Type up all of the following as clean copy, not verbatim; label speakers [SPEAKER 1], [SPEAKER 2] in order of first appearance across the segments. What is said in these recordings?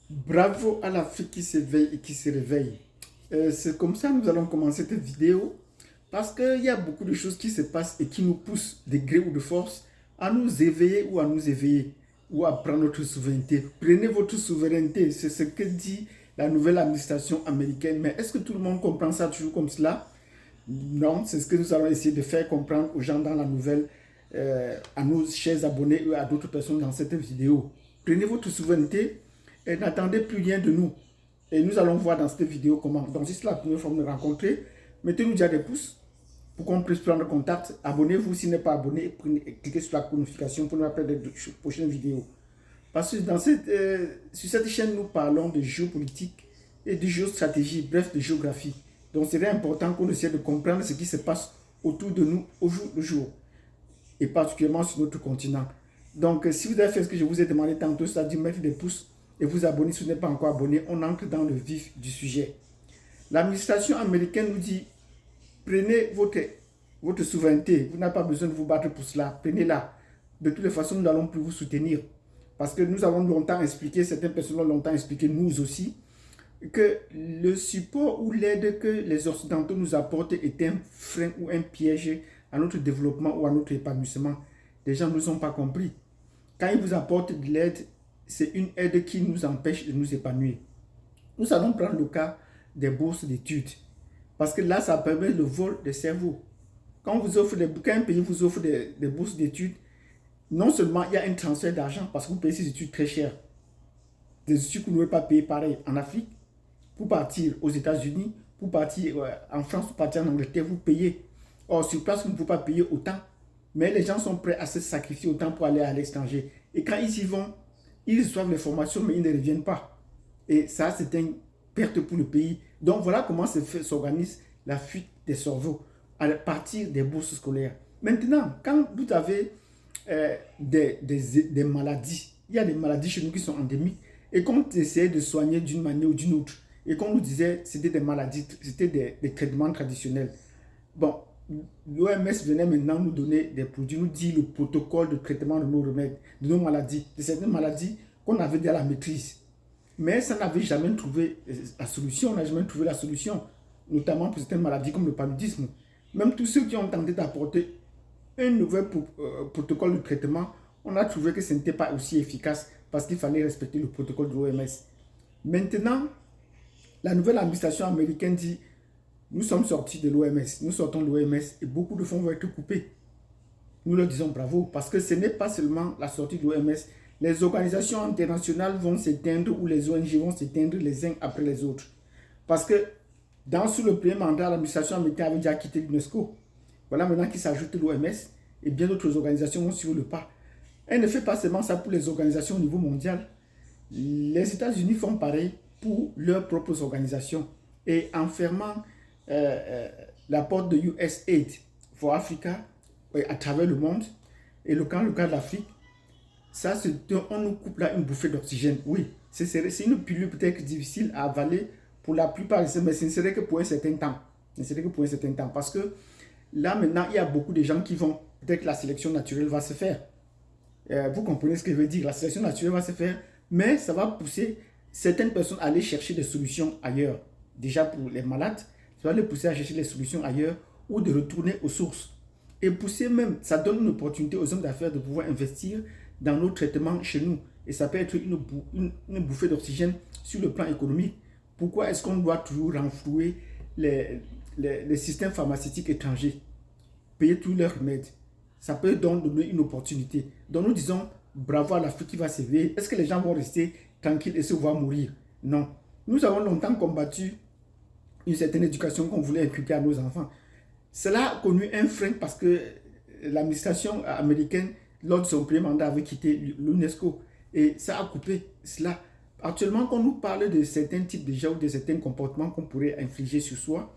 [SPEAKER 1] Bravo à l'Afrique qui s'éveille et qui se réveille. C'est comme ça que nous allons commencer cette vidéo parce qu'il y a beaucoup de choses qui se passent et qui nous poussent de gré ou de force à nous éveiller ou à nous éveiller ou à prendre notre souveraineté. Prenez votre souveraineté, c'est ce que dit la nouvelle administration américaine. Mais est-ce que tout le monde comprend ça toujours comme cela? Non, c'est ce que nous allons essayer de faire comprendre aux gens dans la nouvelle, à nos chers abonnés et à d'autres personnes dans cette vidéo. Prenez votre souveraineté et n'attendez plus rien de nous. Et nous allons voir dans cette vidéo comment. Donc, si c'est la première fois que vous nous rencontrez, mettez-nous déjà des pouces pour qu'on puisse prendre contact. Abonnez-vous si vous n'êtes pas abonné. Cliquez sur la notification pour ne pas perdre de prochaines vidéos. Parce que sur cette chaîne, nous parlons de géopolitique et de géostratégie, bref, de géographie. Donc, c'est important qu'on essaie de comprendre ce qui se passe autour de nous au jour le jour, et particulièrement sur notre continent. Donc, si vous avez fait ce que je vous ai demandé tantôt, c'est-à-dire mettre des pouces et vous abonner si vous n'êtes pas encore abonné, on entre dans le vif du sujet. L'administration américaine nous dit, prenez votre souveraineté, vous n'avez pas besoin de vous battre pour cela, prenez-la. De toutes les façons, nous n'allons plus vous soutenir. Parce que nous avons longtemps expliqué, certaines personnes ont longtemps expliqué, nous aussi, que le support ou l'aide que les Occidentaux nous apportent est un frein ou un piège à notre développement ou à notre épanouissement. Les gens ne nous ont pas compris. Quand ils vous apportent de l'aide, c'est une aide qui nous empêche de nous épanouir. Nous allons prendre le cas des bourses d'études. Parce que là, ça permet le vol des cerveaux. Quand un pays vous offre des bourses d'études, non seulement il y a un transfert d'argent parce que vous payez ces études très chères, des études que vous ne pouvez pas payer pareil en Afrique, pour partir aux États-Unis, pour partir en France, pour partir en Angleterre, vous payez. Or, sur place, vous ne pouvez pas payer autant. Mais les gens sont prêts à se sacrifier autant pour aller à l'étranger. Et quand ils y vont, ils reçoivent les formations, mais ils ne reviennent pas. Et ça, c'est une perte pour le pays. Donc, voilà comment s'organise la fuite des cerveaux à partir des bourses scolaires. Maintenant, quand vous avez des maladies, il y a des maladies chez nous qui sont endémiques, et qu'on essayait de soigner d'une manière ou d'une autre, et qu'on nous disait que c'était des maladies, c'était des traitements traditionnels. Bon, l'OMS venait maintenant nous donner des produits, nous dit le protocole de traitement de nos remèdes, de nos maladies, de certaines maladies qu'on avait déjà la maîtrise. Mais ça n'avait jamais trouvé la solution, on n'a jamais trouvé la solution, notamment pour certaines maladies comme le paludisme. Même tous ceux qui ont tenté d'apporter un nouvel protocole de traitement, on a trouvé que ce n'était pas aussi efficace parce qu'il fallait respecter le protocole de l'OMS. Maintenant, la nouvelle administration américaine dit, nous sommes sortis de l'OMS, nous sortons de l'OMS et beaucoup de fonds vont être coupés. Nous leur disons bravo parce que ce n'est pas seulement la sortie de l'OMS. Les organisations internationales vont s'éteindre ou les ONG vont s'éteindre les uns après les autres. Parce que sous le premier mandat, l'administration américaine avait déjà quitté l'UNESCO. Voilà maintenant qu'il s'ajoute l'OMS et bien d'autres organisations vont suivre le pas. Elle ne fait pas seulement ça pour les organisations au niveau mondial. Les États-Unis font pareil pour leurs propres organisations. Et en fermant la porte de USAID for Africa à travers le monde, et le cas de l'Afrique, ça, on nous coupe là une bouffée d'oxygène. Oui, c'est une pilule peut-être difficile à avaler pour la plupart, mais ce ne serait que pour un certain temps. Ce ne serait que pour un certain temps. Parce que là, maintenant, il y a beaucoup de gens qui vont, peut-être que la sélection naturelle va se faire. Vous comprenez ce que je veux dire? La sélection naturelle va se faire, mais ça va pousser certaines personnes à aller chercher des solutions ailleurs. Déjà pour les malades, ça va les pousser à chercher des solutions ailleurs ou de retourner aux sources. Et pousser même, ça donne une opportunité aux hommes d'affaires de pouvoir investir dans nos traitements chez nous. Et ça peut être une bouffée d'oxygène sur le plan économique. Pourquoi est-ce qu'on doit toujours renflouer les systèmes pharmaceutiques étrangers, payer tous leurs remèdes? Ça peut donc donner une opportunité. Donc nous disons bravo à l'Afrique qui va s'éveiller. Est-ce que les gens vont rester tranquilles et se voir mourir? Non. Nous avons longtemps combattu une certaine éducation qu'on voulait inculquer à nos enfants. Cela a connu un frein parce que l'administration américaine, lors de son premier mandat, avait quitté l'UNESCO. Et ça a coupé cela. Actuellement, quand on nous parle de certains types de genres ou de certains comportements qu'on pourrait infliger sur soi,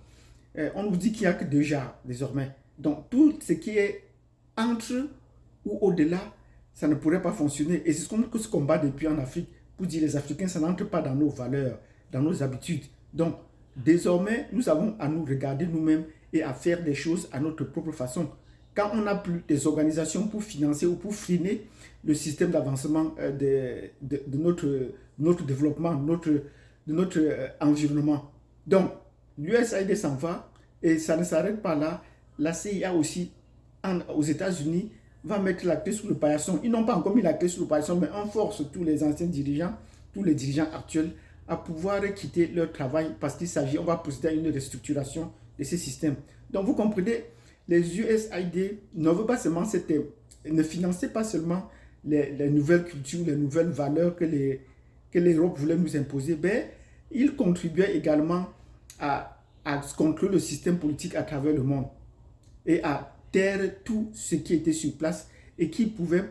[SPEAKER 1] on nous dit qu'il n'y a que deux genres désormais. Donc tout ce qui est entre ou au-delà, ça ne pourrait pas fonctionner. Et c'est ce qu'on se combat depuis en Afrique pour dire les Africains, ça n'entre pas dans nos valeurs, dans nos habitudes. Donc désormais, nous avons à nous regarder nous-mêmes et à faire des choses à notre propre façon. quand on n'a plus des organisations pour financer ou pour freiner le système d'avancement de notre développement, de notre environnement. Donc, l'USAID s'en va et ça ne s'arrête pas là. La CIA aussi, aux États-Unis, va mettre la clé sous le paillasson. Ils n'ont pas encore mis la clé sous le paillasson, mais on force tous les anciens dirigeants, tous les dirigeants actuels à pouvoir quitter leur travail parce qu'il s'agit, on va procéder à une restructuration de ces systèmes. Donc, vous comprenez, les USAID ne veut pas seulement ne financer pas seulement les nouvelles cultures, les nouvelles valeurs que l'Europe voulait nous imposer, mais ils contribuaient également à contrôler le système politique à travers le monde et à taire tout ce qui était sur place et qui pouvait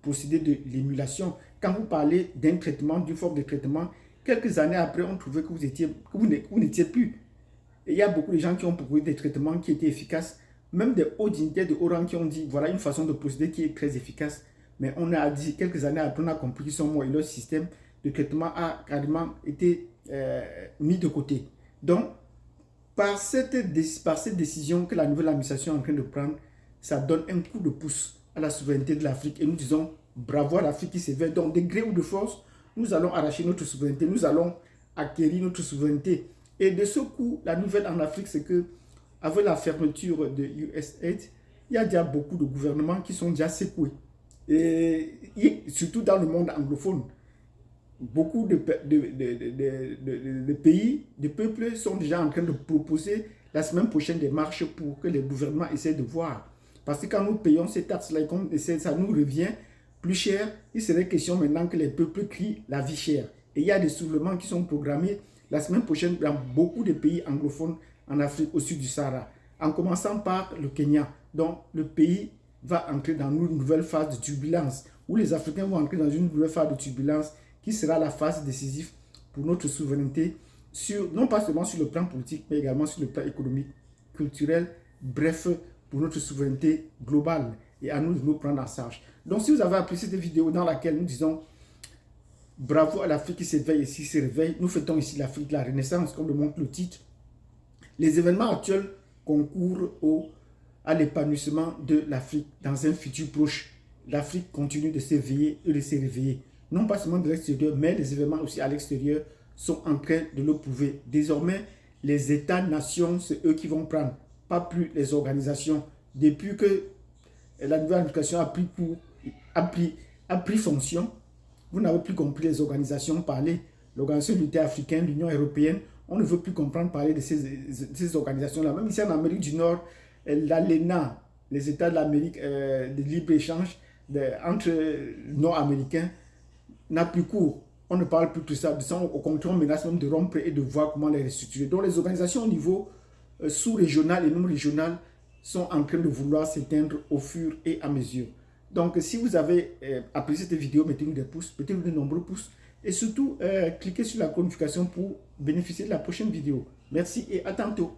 [SPEAKER 1] procéder de l'émulation. Quand vous parlez d'un traitement, d'une forme de traitement, quelques années après, on trouvait que vous n'étiez plus. Et il y a beaucoup de gens qui ont proposé des traitements qui étaient efficaces, même des hauts dignitaires de haut rang qui ont dit voilà une façon de procéder qui est très efficace. Mais on a dit, quelques années après, on a compris qu'ils sont morts et leur système de traitement a carrément été mis de côté. Donc, par cette décision que la nouvelle administration est en train de prendre, ça donne un coup de pouce à la souveraineté de l'Afrique. Et nous disons bravo à l'Afrique qui s'éveille. Donc, de gré ou de force, nous allons arracher notre souveraineté, nous allons acquérir notre souveraineté. Et de ce coup, la nouvelle en Afrique, c'est que avec la fermeture de USAID, il y a déjà beaucoup de gouvernements qui sont déjà secoués. Et surtout dans le monde anglophone. Beaucoup de pays, de peuples sont déjà en train de proposer la semaine prochaine des marches pour que les gouvernements essaient de voir. Parce que quand nous payons ces taxes-là, ça nous revient plus cher, il serait question maintenant que les peuples crient la vie chère. Et il y a des soulèvements qui sont programmés la semaine prochaine dans beaucoup de pays anglophones en Afrique, au sud du Sahara, en commençant par le Kenya. Donc, le pays va entrer dans une nouvelle phase de turbulence, où les Africains vont entrer dans une nouvelle phase de turbulence qui sera la phase décisive pour notre souveraineté, non pas seulement sur le plan politique, mais également sur le plan économique, culturel, bref, pour notre souveraineté globale et à nous de nous prendre en charge. Donc, si vous avez apprécié cette vidéo dans laquelle nous disons bravo à l'Afrique qui s'éveille et qui se réveille, nous fêtons ici l'Afrique de la Renaissance, comme le montre le titre. Les événements actuels concourent à l'épanouissement de l'Afrique dans un futur proche. L'Afrique continue de s'éveiller et de se réveiller. Non pas seulement de l'extérieur, mais les événements aussi à l'extérieur sont en train de le prouver. Désormais, les États-nations, c'est eux qui vont prendre, pas plus les organisations. Depuis que la nouvelle administration a pris fonction, vous n'avez plus compris les organisations parler. L'Organisation d'unité africaine, l'Union européenne, on ne veut plus comprendre parler de ces organisations-là. Même ici en Amérique du Nord, l'ALENA, les États de l'Amérique de libre-échange entre Nord-Américains, n'a plus cours. On ne parle plus de ça. Au contraire, on menace même de rompre et de voir comment les restructurer. Donc les organisations au niveau sous-régional et non régional sont en train de vouloir s'éteindre au fur et à mesure. Donc si vous avez apprécié cette vidéo, mettez-nous des pouces, mettez-nous de nombreux pouces. Et surtout, cliquez sur la notification pour bénéficier de la prochaine vidéo. Merci et à tantôt.